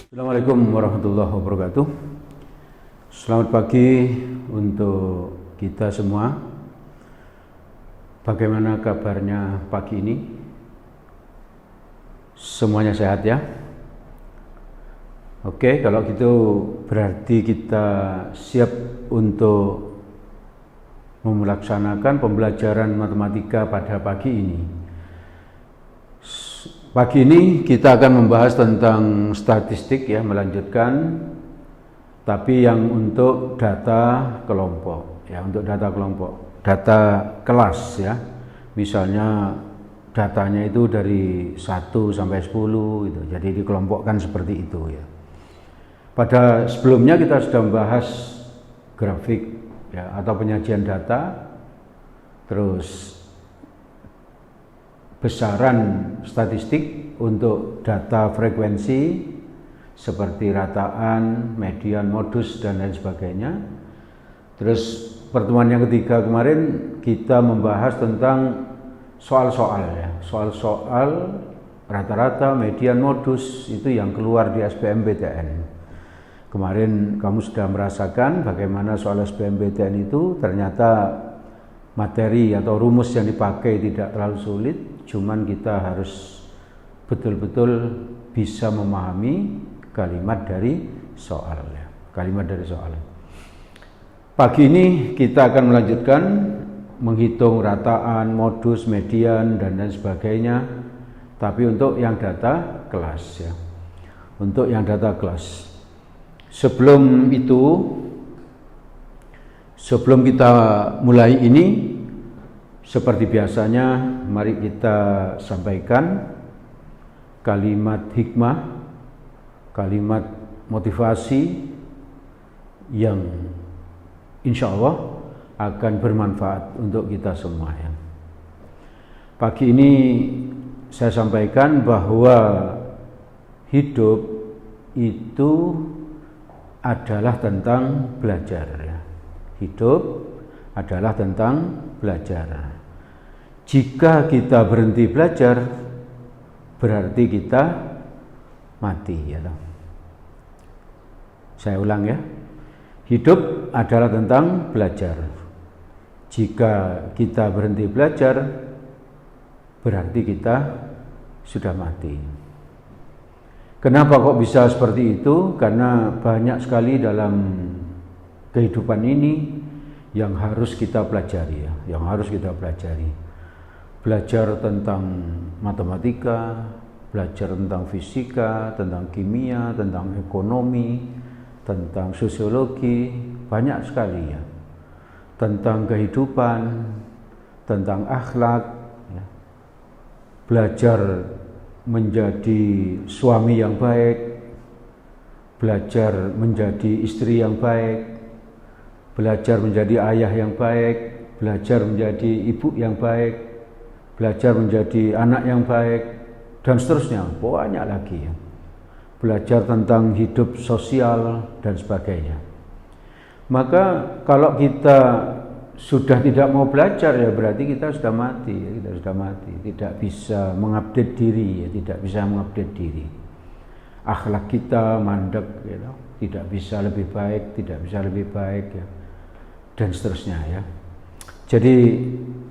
Assalamualaikum warahmatullahi wabarakatuh. Selamat pagi untuk kita semua. Bagaimana kabarnya pagi ini? Semuanya sehat ya? Oke, kalau gitu berarti kita siap untuk melaksanakan pembelajaran matematika pada pagi ini. Pagi ini kita akan membahas tentang statistik ya, melanjutkan, tapi yang untuk data kelompok ya, untuk data kelompok, data kelas ya. Misalnya datanya itu dari 1 sampai 10 gitu. Jadi dikelompokkan seperti itu ya. Pada sebelumnya kita sudah membahas grafik ya, atau penyajian data, terus besaran statistik untuk data frekuensi seperti rataan, median, modus, dan lain sebagainya. Terus pertemuan yang ketiga kemarin kita membahas tentang soal-soal ya, soal-soal rata-rata, median, modus itu yang keluar di SBMPTN. Kemarin kamu sudah merasakan bagaimana soal SBMPTN itu ternyata materi atau rumus yang dipakai tidak terlalu sulit, cuman kita harus betul-betul bisa memahami kalimat dari soal ya, kalimat dari soal. Pagi ini kita akan melanjutkan menghitung rataan, modus, median, dan lain sebagainya, tapi untuk yang data kelas ya, untuk yang data kelas. Sebelum itu, sebelum kita mulai ini, seperti biasanya, mari kita sampaikan kalimat hikmah, kalimat motivasi yang insya Allah akan bermanfaat untuk kita semua ya. Pagi ini saya sampaikan bahwa hidup itu adalah tentang belajar ya. Hidup adalah tentang belajar. Jika kita berhenti belajar, berarti kita mati ya. Saya ulang ya. Hidup adalah tentang belajar. Jika kita berhenti belajar, berarti kita sudah mati. Kenapa kok bisa seperti itu? Karena banyak sekali dalam kehidupan ini yang harus kita pelajari ya, yang harus kita pelajari. Belajar tentang matematika, belajar tentang fisika, tentang kimia, tentang ekonomi, tentang sosiologi, banyak sekali ya. Tentang kehidupan, tentang akhlak ya. Belajar menjadi suami yang baik, belajar menjadi istri yang baik, belajar menjadi ayah yang baik, belajar menjadi ibu yang baik, belajar menjadi anak yang baik, dan seterusnya, banyak lagi ya. Belajar tentang hidup sosial dan sebagainya. Maka kalau kita sudah tidak mau belajar ya berarti kita sudah mati ya, kita sudah mati, tidak bisa mengupdate diri ya, tidak bisa mengupdate diri. Akhlak kita mandek ya, tidak bisa lebih baik, tidak bisa lebih baik ya, dan seterusnya ya. Jadi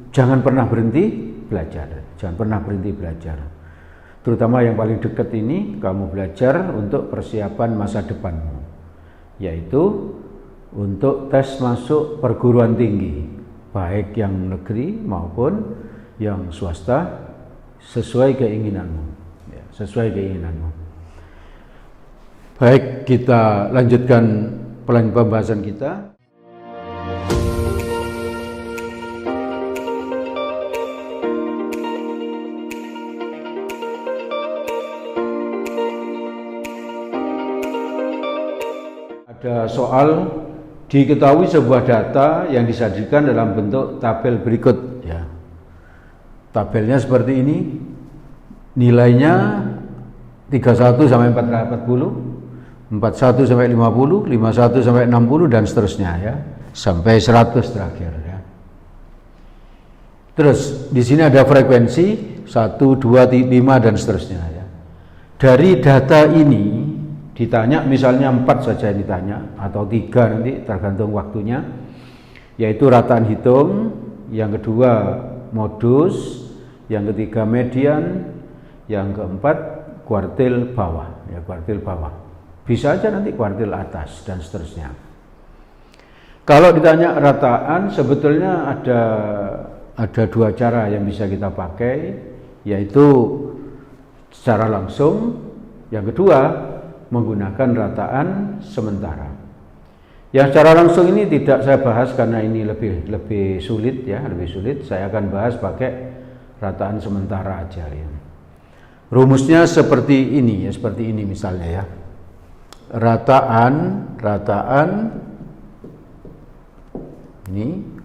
jangan pernah berhenti belajar, jangan pernah berhenti belajar. Terutama yang paling dekat ini, kamu belajar untuk persiapan masa depanmu, yaitu untuk tes masuk perguruan tinggi, baik yang negeri maupun yang swasta, sesuai keinginanmu ya, sesuai keinginanmu. Baik, kita lanjutkan pembahasan kita. Ada soal, diketahui sebuah data yang disajikan dalam bentuk tabel berikut ya. Tabelnya seperti ini, nilainya 31 sampai 440, 41 sampai 50, 51 sampai 60 dan seterusnya ya, sampai 100 terakhir ya. Terus di sini ada frekuensi 1, 2, 5 dan seterusnya ya. Dari data ini ditanya misalnya 4 saja yang ditanya atau 3 nanti tergantung waktunya, yaitu rataan hitung, yang kedua modus, yang ketiga median, yang keempat kuartil bawah ya, kuartil bawah. Bisa aja nanti kuartil atas dan seterusnya. Kalau ditanya rataan sebetulnya ada 2 cara yang bisa kita pakai, yaitu secara langsung, yang kedua menggunakan rataan sementara. Yang secara langsung ini tidak saya bahas karena ini lebih sulit ya, lebih sulit. Saya akan bahas pakai rataan sementara aja ya. Rumusnya seperti ini ya, seperti ini misalnya ya. Rataan ini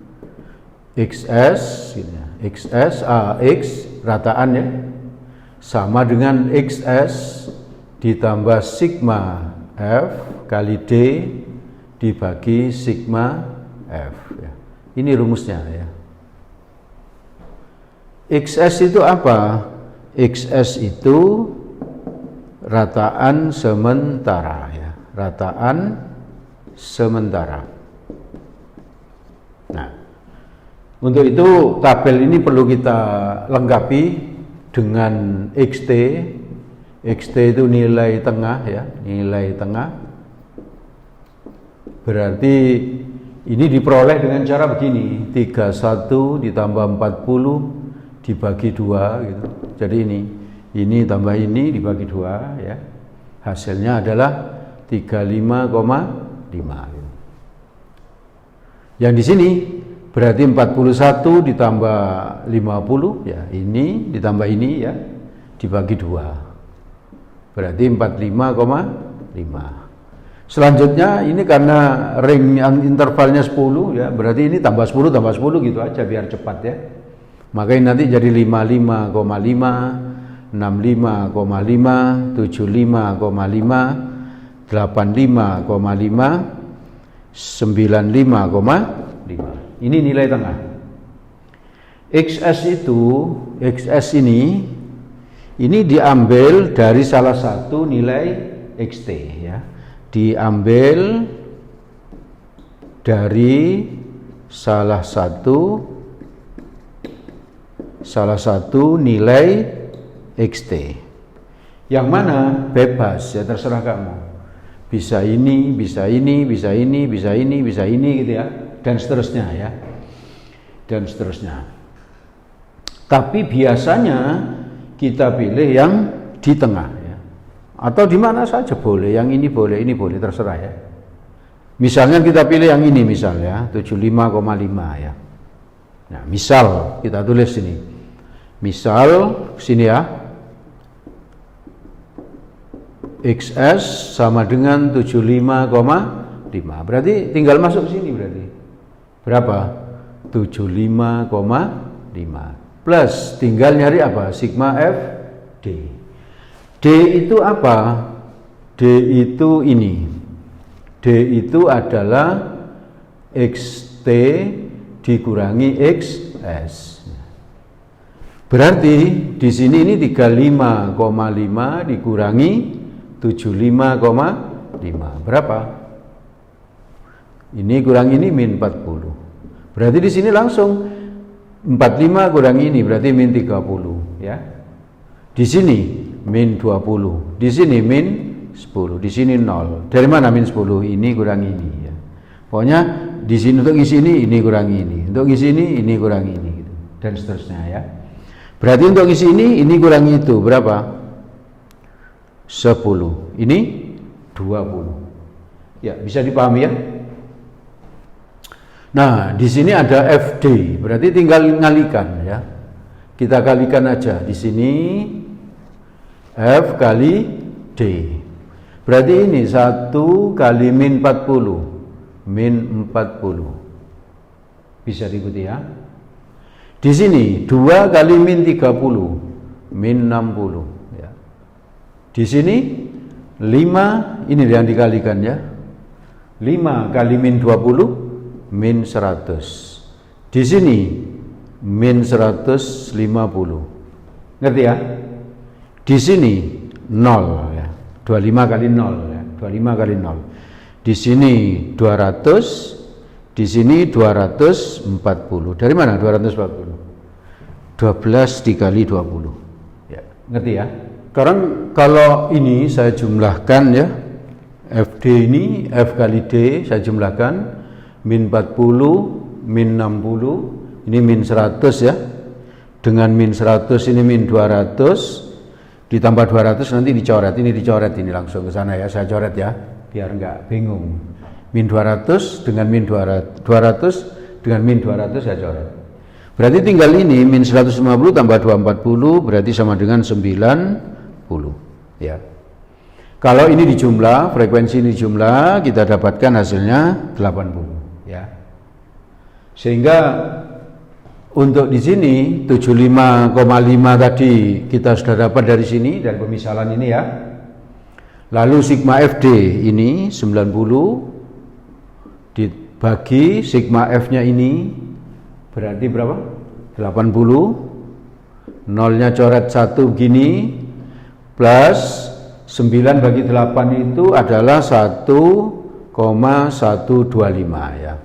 XS AX rataan ya, sama dengan XS ditambah sigma F kali D dibagi sigma F ya. Ini rumusnya ya. XS itu apa? XS itu rataan sementara ya, rataan sementara. Nah, untuk itu tabel ini perlu kita lengkapi dengan XT. XT itu nilai tengah ya, nilai tengah. Berarti ini diperoleh dengan cara begini, 31 ditambah 40 dibagi 2 gitu. Jadi ini tambah ini dibagi 2 ya. Hasilnya adalah 35,5. Yang di sini berarti 41 ditambah 50 ya, ini ditambah ini ya, dibagi 2. Berarti 45,5. Selanjutnya ini karena ring intervalnya 10 ya, berarti ini tambah 10 gitu aja biar cepat ya. Makanya nanti jadi 55,5, 65,5, 75,5, 85,5, 95,5. Ini nilai tengah. XS ini diambil dari salah satu nilai XT ya. Diambil dari salah satu nilai XT. Yang mana bebas ya, terserah kamu. Bisa ini, bisa ini, bisa ini, bisa ini, bisa ini gitu ya, dan seterusnya ya, dan seterusnya. Tapi biasanya kita pilih yang di tengah ya, atau di mana saja boleh, yang ini boleh, terserah ya. Misalnya kita pilih yang ini misalnya 75,5 ya. Nah, misal kita tulis ini, misal sini ya. XS sama dengan 75,5. Berarti tinggal masuk sini berarti. Berapa? 75,5. Plus tinggal nyari apa? Sigma F D. D itu apa? D itu ini. D itu adalah XT dikurangi XS. Berarti di sini ini 35,5 dikurangi 75,5 berapa? Ini kurang ini min 40. Berarti di sini langsung 45 kurang ini berarti min 30 ya. Di sini min 20, di sini min 10, di sini 0. Dari mana min 10? Ini kurang ini ya. Pokoknya di sini untuk ngisi ini kurang ini, untuk ngisi ini kurang ini gitu. Dan seterusnya ya. Berarti untuk ngisi ini kurang itu berapa? 10, ini 20. Ya, bisa dipahami ya? Nah, di sini ada FD, berarti tinggal ngalikan ya. Kita kalikan aja di sini F kali D. Berarti ini 1 kali min 40, min 40. Bisa diikuti ya? Di sini 2 kali min 30, min 60. Di sini 5, ini yang dikalikan ya. 5 kali min 20, min 100. Di sini min 150. Ngerti ya? Di sini 0 ya. 25 kali 0 ya. 25 kali 0. Di sini 200, di sini 240. Dari mana 240? 12 dikali 20. Ya, ngerti ya? Sekarang kalau ini saya jumlahkan ya. FD ini F kali D saya jumlahkan min 40, min 60, ini min 100 ya. Dengan min 100 ini min 200 ditambah 200 nanti dicoret, ini langsung ke sana ya, saya coret ya biar enggak bingung. Min 200 dengan min 200 dengan min 200 saya coret. Berarti tinggal ini min 150 tambah 240 berarti sama dengan 90 ya. Kalau ini dijumlah, frekuensi ini dijumlah, kita dapatkan hasilnya 80 ya. Sehingga untuk di sini 75,5 tadi kita sudah dapat dari sini, dari pemisalan ini ya. Lalu sigma FD ini 90 dibagi sigma F-nya ini berarti berapa? 80. Nolnya coret 1 begini plus 9 bagi 8 itu adalah 1,125 ya.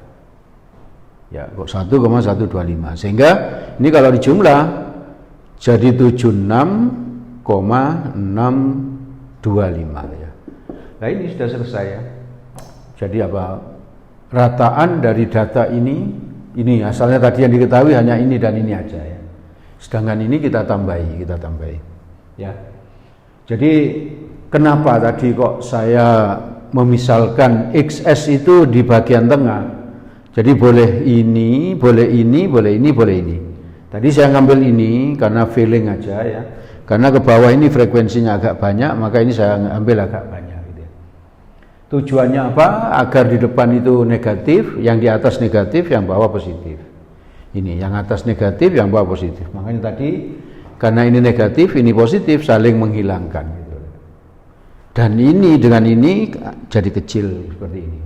Ya, kok 1,125. Sehingga ini kalau dijumlah jadi 76,625 ya. Nah, ini sudah selesai ya. Jadi apa? Rataan dari data ini asalnya tadi yang diketahui hanya ini dan ini aja ya. Sedangkan ini kita tambahi. Ya. Jadi kenapa tadi kok saya memisalkan XS itu di bagian tengah? Jadi boleh ini, boleh ini, boleh ini, boleh ini. Tadi saya ngambil ini karena feeling aja ya. Karena ke bawah ini frekuensinya agak banyak, maka ini saya ambil agak banyak gitu ya. Tujuannya apa? Agar di depan itu negatif, yang di atas negatif, yang bawah positif. Ini yang atas negatif, yang bawah positif. Makanya tadi karena ini negatif, ini positif, saling menghilangkan gitu. Dan ini dengan ini jadi kecil seperti ini.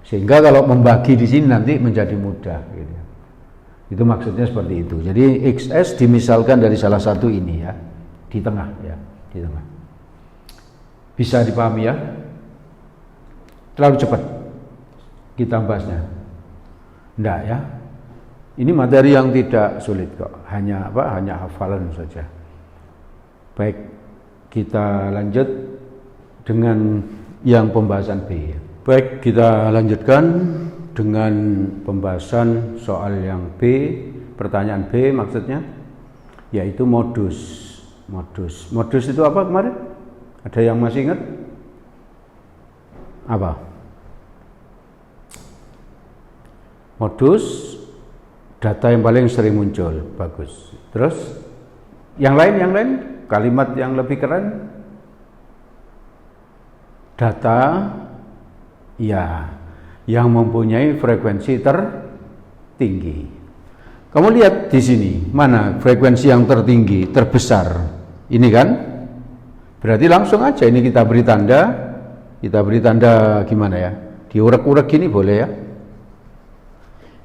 Sehingga kalau membagi di sini nanti menjadi mudah gitu. Itu maksudnya seperti itu. Jadi XS dimisalkan dari salah satu ini ya, di tengah ya, di tengah. Bisa dipahami ya? Terlalu cepat kita bahasnya. Enggak ya? Ini materi yang tidak sulit kok, hanya hafalan saja. Baik, kita lanjut dengan yang pembahasan B. Baik, kita lanjutkan dengan pembahasan soal yang B, pertanyaan B maksudnya, yaitu modus. Modus itu apa kemarin? Ada yang masih ingat? Apa? Modus, data yang paling sering muncul, bagus. Terus, yang lain, kalimat yang lebih keren, data ya, yang mempunyai frekuensi tertinggi. Kamu lihat di sini, mana frekuensi yang tertinggi, terbesar. Ini kan? Berarti langsung aja ini kita beri tanda gimana ya? Diurek-urek gini boleh ya?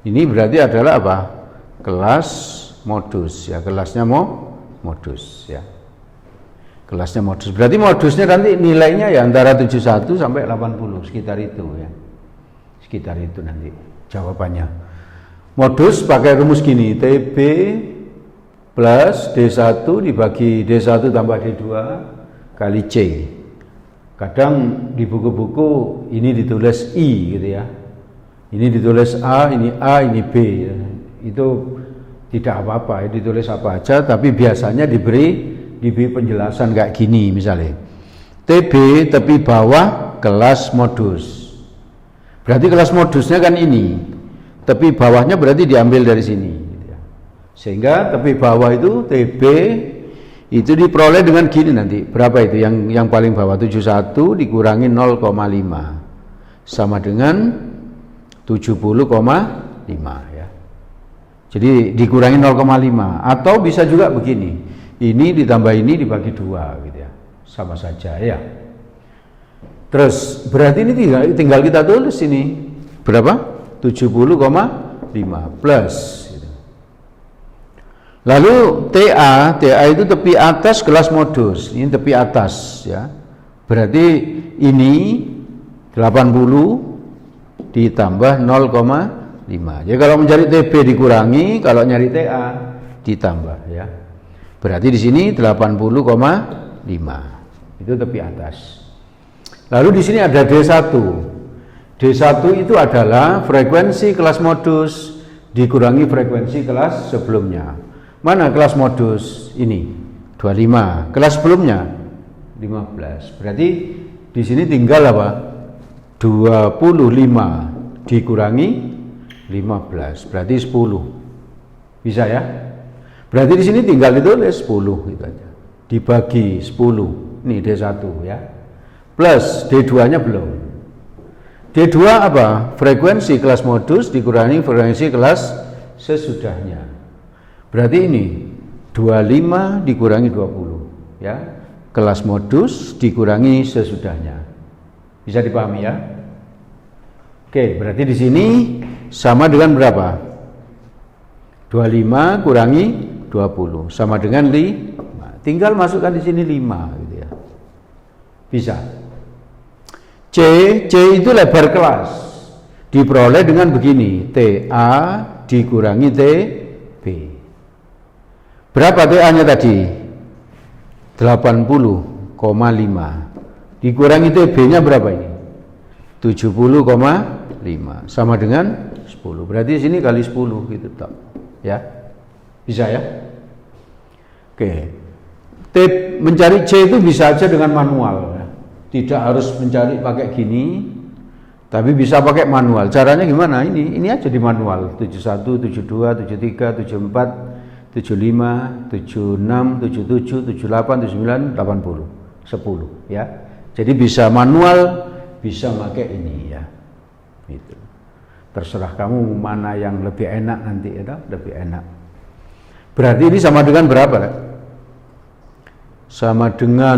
Ini berarti adalah apa? Kelas modus ya, kelasnya modus ya. Kelasnya modus. Berarti modusnya nanti nilainya ya antara 71 sampai 80, sekitar itu ya. Sekitar itu nanti jawabannya. Modus pakai rumus gini, TB plus D1 dibagi D1 tambah D2 kali C. Kadang di buku-buku ini ditulis I gitu ya. Ini ditulis A, ini B ya. Itu tidak apa-apa, ya, ditulis apa aja, tapi biasanya diberi penjelasan kayak gini misalnya. TB tepi bawah kelas modus. Berarti kelas modusnya kan ini. Tepi bawahnya berarti diambil dari sini gitu ya. Sehingga tepi bawah itu TB itu diperoleh dengan gini nanti. Berapa itu yang paling bawah? 71 dikurangi 0,5 sama dengan 70,5 ya. Jadi dikurangi 0,5 atau bisa juga begini. Ini ditambah ini dibagi 2 gitu ya. Sama saja ya. Terus berarti ini tinggal kita tulis ini berapa? 70,5 plus gitu. Lalu TA itu tepi atas kelas modus. Ini tepi atas ya. Berarti ini 80 ditambah 0,5. Jadi kalau mencari TB dikurangi, kalau nyari TA ditambah ya. Berarti di sini 80,5. Itu tepi atas. Lalu di sini ada D1. D1 itu adalah frekuensi kelas modus dikurangi frekuensi kelas sebelumnya. Mana kelas modus? Ini 25. Kelas sebelumnya 15. Berarti di sini tinggal apa? 25 dikurangi 15. Berarti 10. Bisa ya? Berarti di sini tinggal ditulis 10 gitu aja. Dibagi 10. Ini D1 ya. Plus D2-nya belum. D2 apa? Frekuensi kelas modus dikurangi frekuensi kelas sesudahnya. Berarti ini 25 dikurangi 20 ya. Kelas modus dikurangi sesudahnya. Bisa dipahami ya? Oke, berarti di sini sama dengan berapa? 25 kurangi 20 sama dengan 5. Tinggal masukkan di sini 5 gitu ya. Bisa. C itu lebar kelas. Diperoleh dengan begini, TA dikurangi TB. Berapa TA-nya tadi? 80,5. Dikurangi TB-nya berapa ini? 70,5. Sama dengan 10. Berarti di sini kali 10 gitu toh. Ya. Bisa ya? Oke. Mencari C itu bisa aja dengan manual ya. Tidak harus mencari pakai gini, tapi bisa pakai manual. Caranya gimana? Ini aja di manual. 71, 72, 73, 74, 75, 76, 77, 78, 79, 80, 10 ya. Jadi bisa manual, bisa pakai ini ya. Gitu. Terserah kamu mana yang lebih enak nanti ya, lebih enak. Berarti ini sama dengan berapa? Sama dengan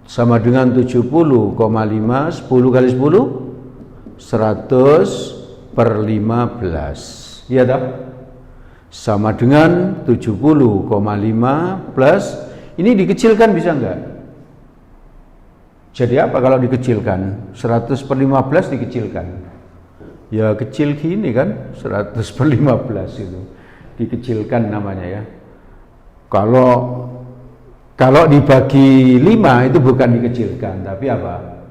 70,5, 10 kali 10 100 per 15. Iya tak? Sama dengan 70,5 plus, ini dikecilkan bisa enggak? Jadi apa kalau dikecilkan? 100 per 15 dikecilkan. Ya kecil gini kan, 100 per 15 itu. Dikecilkan namanya ya. Kalau dibagi 5 itu bukan dikecilkan, tapi apa?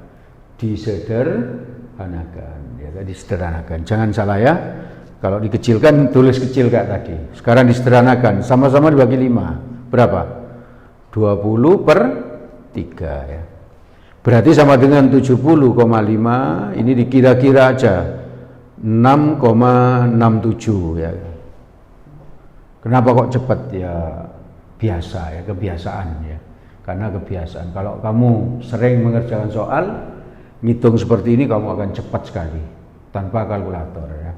Disederhanakan. Ya, disederhanakan. Jangan salah ya. Kalau dikecilkan tulis kecil kayak tadi. Sekarang disederhanakan, sama-sama dibagi 5. Berapa? 20 per 3 ya. Berarti sama dengan 70,5, ini dikira-kira aja 6,67 ya. Kenapa kok cepat ya? Biasa ya, kebiasaan ya. Karena kebiasaan. Kalau kamu sering mengerjakan soal, ngitung seperti ini kamu akan cepat sekali tanpa kalkulator ya.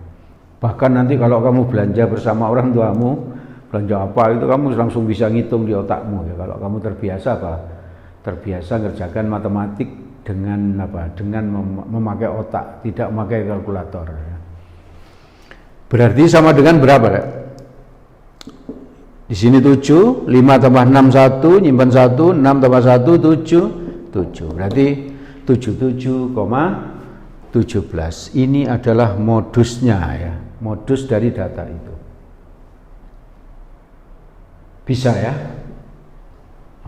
Bahkan nanti kalau kamu belanja bersama orang tuamu, belanja apa itu kamu langsung bisa ngitung di otakmu ya. Kalau kamu terbiasa apa? Terbiasa ngerjakan matematik dengan apa? Dengan memakai otak, tidak memakai kalkulator ya. Berarti sama dengan berapa ya? Di sini 7, 5 tambah 6 1, nyimpan 1, 6 tambah 1 7. Berarti 77,17. Ini adalah modusnya ya, modus dari data itu. Bisa ya?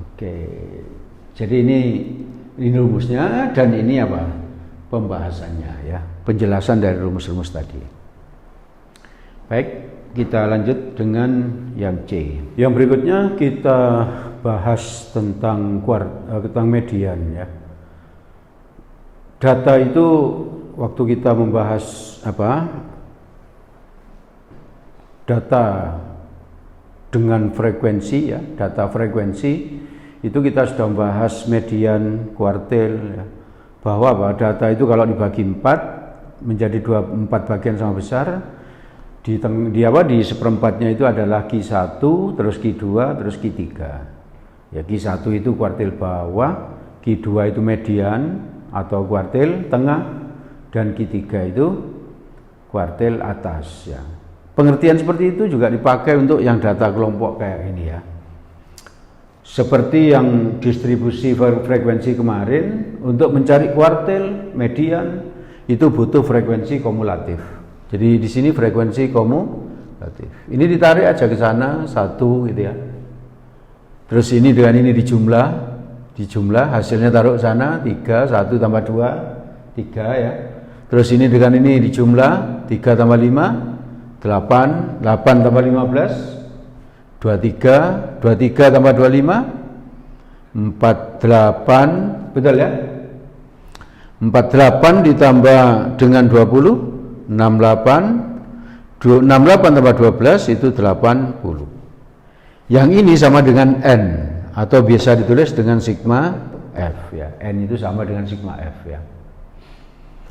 Oke. Jadi ini rumusnya dan ini apa? Pembahasannya ya, penjelasan dari rumus-rumus tadi. Baik. Kita lanjut dengan yang C. Yang berikutnya kita bahas tentang median ya. Data itu waktu kita membahas data dengan frekuensi ya, data frekuensi itu kita sudah membahas median, kuartil ya. Bahwa data itu kalau dibagi 4 menjadi 4 bagian sama besar. Di seperempatnya itu adalah Q1, terus Q2, terus Q3. Ya, Q1 itu kuartil bawah, Q2 itu median atau kuartil tengah, dan Q3 itu kuartil atas ya. pengertian seperti itu juga dipakai untuk yang data kelompok kayak ini ya. Seperti yang distribusi frekuensi kemarin, untuk mencari kuartil, median, itu butuh frekuensi kumulatif. Jadi di sini frekuensi kumulatif. Ini ditarik aja ke sana, 1 gitu ya. Terus ini dengan ini dijumlah, hasilnya taruh ke sana, 3, 1 tambah 2, 3 ya. Terus ini dengan ini dijumlah, 3 tambah 5, 8, 8 tambah 15, 23 tambah 25, 48, betul ya? 48 ditambah dengan 20, 68, 68 tambah 12 itu 80. Yang ini sama dengan N, atau biasa ditulis dengan sigma F ya. N itu sama dengan sigma F ya.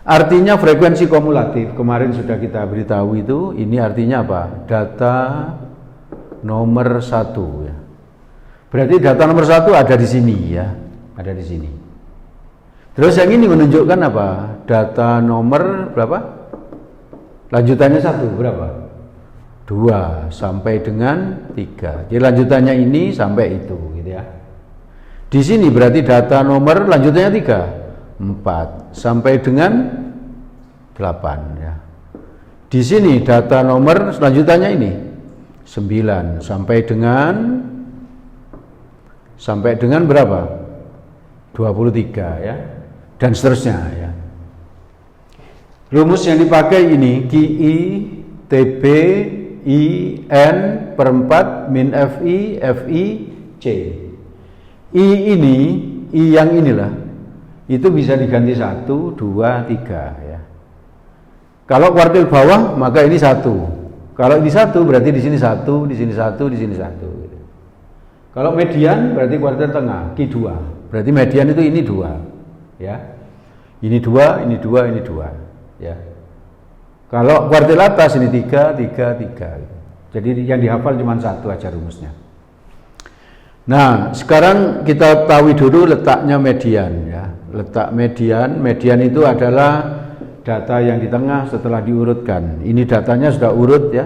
Artinya frekuensi kumulatif, kemarin sudah kita beritahu itu, ini artinya apa? Data nomor 1 ya. Berarti data nomor 1 ada di sini ya, ada di sini. Terus yang ini menunjukkan apa? Data nomor berapa? Lanjutannya 1 berapa? 2 sampai dengan 3. Jadi lanjutannya ini sampai itu gitu ya. Di sini berarti data nomor lanjutannya 3, 4 sampai dengan 8 ya. Di sini data nomor lanjutannya ini 9 sampai dengan berapa? 23 ya. Dan seterusnya ya. Rumus yang dipakai ini QI TB I N per 4 min FI FI C. I ini, I yang inilah, itu bisa diganti 1, 2, 3 ya. Kalau kuartil bawah maka ini 1. Kalau ini 1 berarti di sini 1, di sini 1, di sini 1 gitu. Kalau median berarti kuartil tengah, Q2. Berarti median itu ini 2 ya. Ini 2, ini 2, ini 2 ya. Kalau kuartil atas ini 3, 3, 3. Jadi yang dihafal cuma 1 aja rumusnya. Nah, sekarang kita tahu dulu letaknya median ya. Letak median itu adalah data yang di tengah setelah diurutkan. Ini datanya sudah urut ya.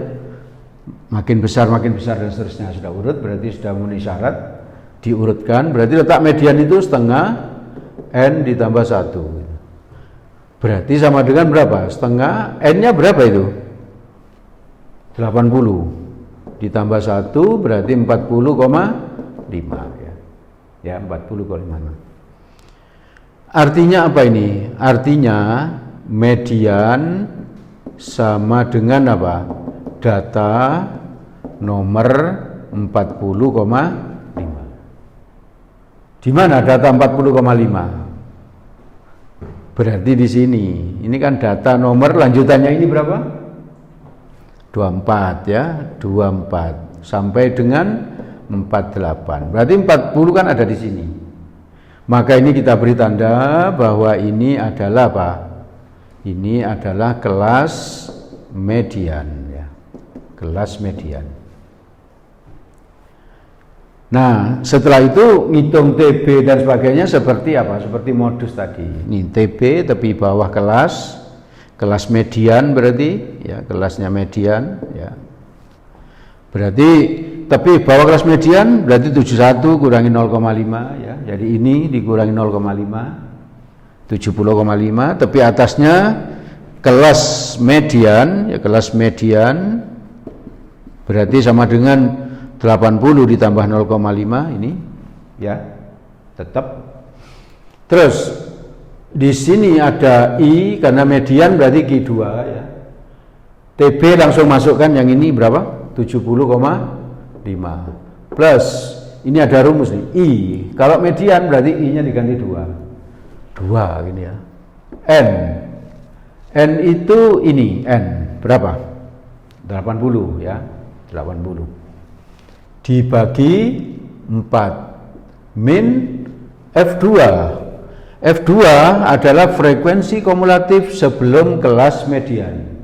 Makin besar dan seterusnya sudah urut, berarti sudah memenuhi syarat diurutkan. Berarti letak median itu setengah N ditambah 1. Berarti sama dengan berapa? Setengah, N-nya berapa itu? 80 ditambah 1 berarti 40,5 ya. Ya, 40,5. Artinya apa ini? Artinya median sama dengan apa? Data nomor 40,5. Di mana data 40,5? Berarti di sini. Ini kan data nomor lanjutannya ini berapa? 24 ya, 24 sampai dengan 48. Berarti 40 kan ada di sini. Maka ini kita beri tanda bahwa ini adalah apa? Ini adalah kelas median ya. Kelas median. Nah, setelah itu ngitung TB dan sebagainya seperti apa? Seperti modus tadi. Ini TB tapi bawah kelas median berarti ya, kelasnya median ya. Berarti tapi bawah kelas median berarti 71 kurangi 0,5 ya. Jadi ini dikurangi 0,5 70,5, tapi atasnya kelas median ya, kelas median berarti sama dengan 80 ditambah 0,5 ini ya, tetap. Terus di sini ada I karena median berarti Q2 ya. TB langsung masukkan yang ini berapa? 70,5 plus ini ada rumus nih I. Kalau median berarti I-nya diganti 2 gini ya. N itu ini N berapa? 80 ya, 80 dibagi 4 min F2. F2 adalah frekuensi kumulatif sebelum kelas median.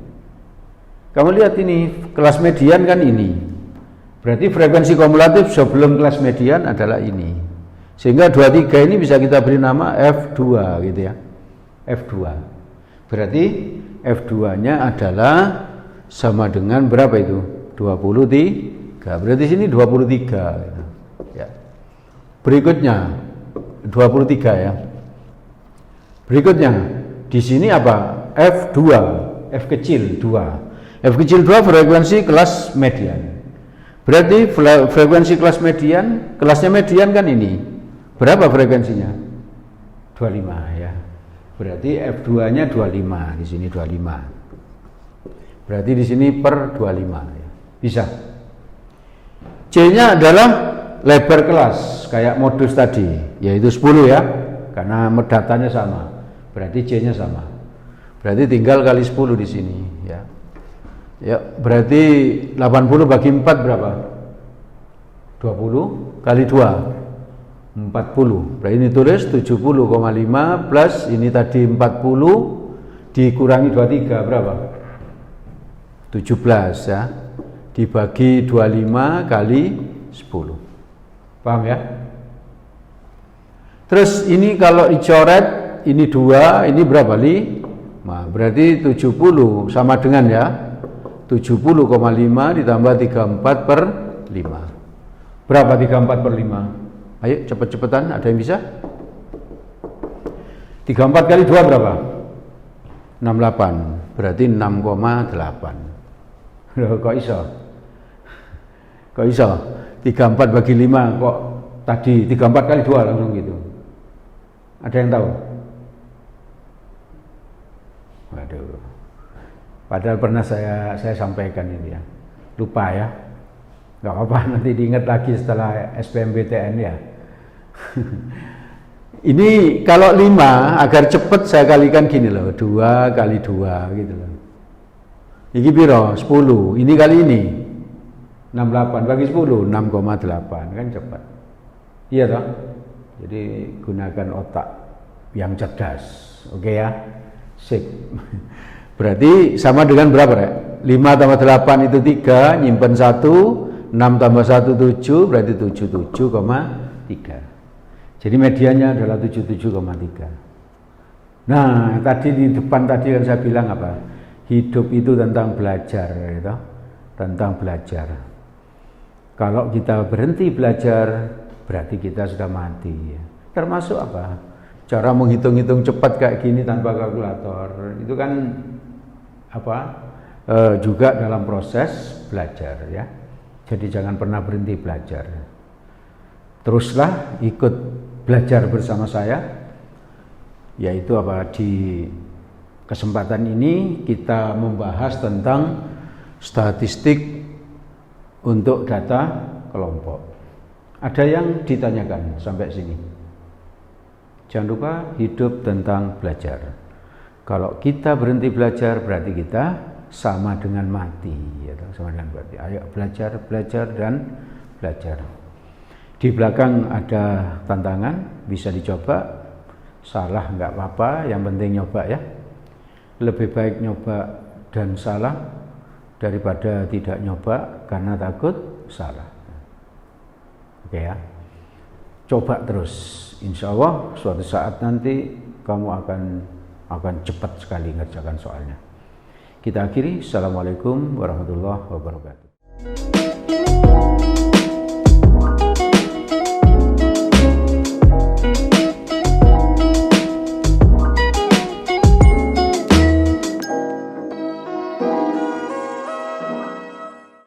Kamu lihat ini, kelas median kan ini. Berarti frekuensi kumulatif sebelum kelas median adalah ini. Sehingga 23 ini bisa kita beri nama F2 gitu ya. F2. Berarti F2-nya adalah sama dengan berapa itu? 23. Berarti sini 23 gitu. Ya. Berikutnya 23 ya. Berikutnya di sini apa? F2, F kecil 2. F kecil 2 frekuensi kelas median. Berarti frekuensi kelas median, kelasnya median kan ini. Berapa frekuensinya? 25 ya. Berarti F2-nya 25, di sini 25. Berarti di sini per 25 ya. Bisa. C-nya adalah lebar kelas kayak modus tadi, yaitu 10 ya. Karena datanya sama. Berarti C-nya sama. Berarti tinggal kali 10 di sini ya. Ya, berarti 80 bagi 4 berapa? 20 kali 2. 40. Berarti ini tulis 70,5 plus ini tadi 40 dikurangi 23 berapa? 17 ya. Dibagi 25 kali 10. Paham ya? Terus ini kalau dicoret ini 2, ini berapa? 5. Berarti 70 sama dengan ya. 70,5 ditambah 34 per 5. Berapa 34 per 5? Ayo cepet-cepetan, ada yang bisa? 34 kali 2 berapa? 68. Berarti 6,8. Loh, kok iso? Kok iso? 34 bagi 5 kok tadi 34 kali 2 langsung gitu. Ada yang tahu? Waduh. Padahal pernah saya sampaikan ini ya. Lupa ya. Nggak apa-apa, nanti diingat lagi setelah SBMPTN ya. Ini kalau 5 agar cepat saya kalikan gini loh, 2 kali 2 gitu loh. Ini piro? 10. Ini kali ini 68 bagi 10 6,8 kan cepat. Iya toh? Jadi gunakan otak yang cerdas. Oke ya. Sip. Berarti sama dengan berapa ya? 5 tambah 8 itu 3, nyimpen 1, 6 tambah 1 7, berarti 77,3. Jadi mediannya adalah 77,3. Nah, tadi di depan tadi kan saya bilang apa? Hidup itu tentang belajar, gitu. Tentang belajar. Kalau kita berhenti belajar, berarti kita sudah mati. Termasuk apa? Cara menghitung-hitung cepat kayak gini tanpa kalkulator, itu kan juga dalam proses belajar ya. Jadi jangan pernah berhenti belajar. Teruslah ikut belajar bersama saya, yaitu di kesempatan ini kita membahas tentang statistik untuk data kelompok. Ada yang ditanyakan sampai sini? Jangan lupa hidup tentang belajar. Kalau kita berhenti belajar berarti kita sama dengan mati, ya, sama dengan mati. Ayo belajar, belajar dan belajar. Di belakang ada tantangan, bisa dicoba. Salah nggak apa-apa, yang penting nyoba ya. Lebih baik nyoba dan salah daripada tidak nyoba karena takut salah. Oke ya. Coba terus. Insya Allah suatu saat nanti kamu akan cepat sekali ngerjakan soalnya. Kita akhiri. Assalamualaikum warahmatullahi wabarakatuh.